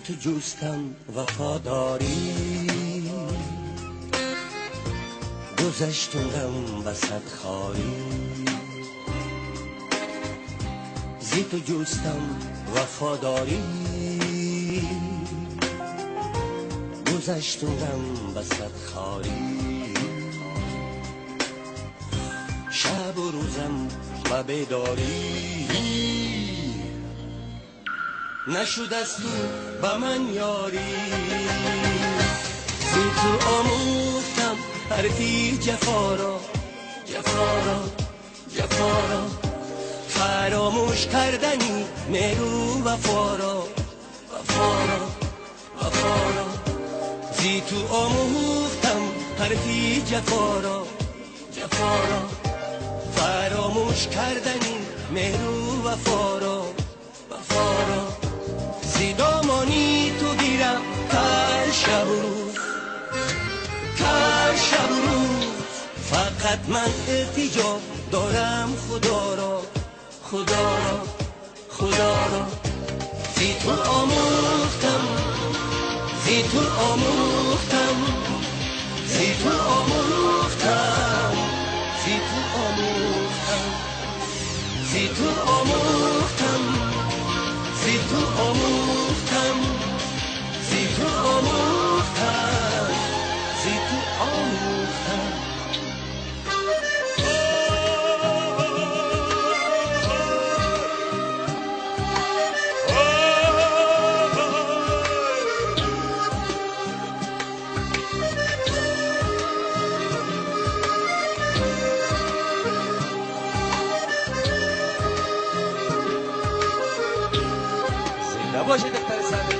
تو جوستم وفاداری، گذشتم وسط خاری. زی تو جوستم وفاداری، گذشتم وسط خاری. شب و روزم و بیداری، نشد از تو با من یاری. زی تو آموختم حرفی جفا را، فراموش کردنی مهرو وفا را. زی تو آموختم حرفی جفا را، فراموش کردنی مهرو وفا را. زی دامانی تو گیرم کار شب و روز، فقط من التجا دارم خدا را. زی تو آموختم، زی تو آموختم، زی تو آموختم، زی تو آموختم، زی تو آموختم، زی تو آموختم، زی تو آموختم، زی تو آموختم. باشه دختر ساده.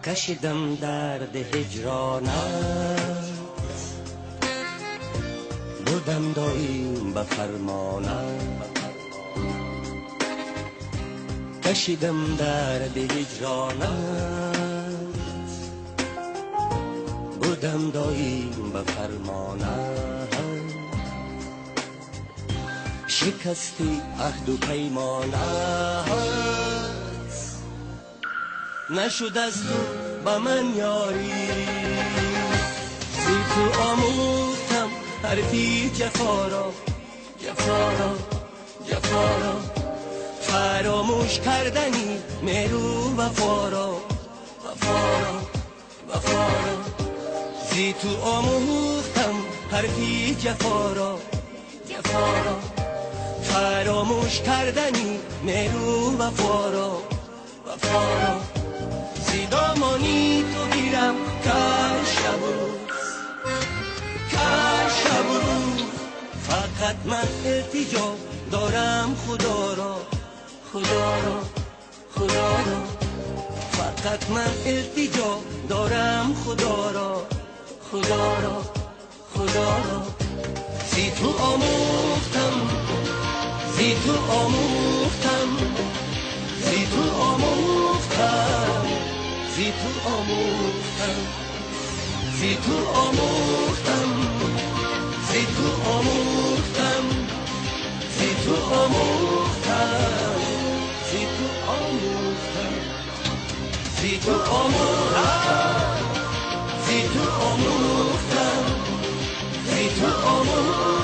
کشیدم درد هجرانت، بودم دایم به فرمانت. کشیدم درد هجرانت، بودم دایم به فرمانت. شکستی عهد و پیمانت، نشد از تو با من یاری. زی تو آموختم حرفی جفا را، فراموش کردنی مهرو وفا را. زی تو آموختم حرفی جفا را، فراموش کردنی مهرو وفا را. زی دامانی تو گیرم کار شب و روز، فقط من التجا دارم خدا را. فقط من التجا دارم خدا را. زی تو آموختم، زی تو آموختم، زی تو آموختم، زی تو آموختم، زی تو آموختم، زی تو آموختم، زی تو آموختم، زی تو آموختم، زی تو آموختم، زی تو آموختم، زی تو آموختم.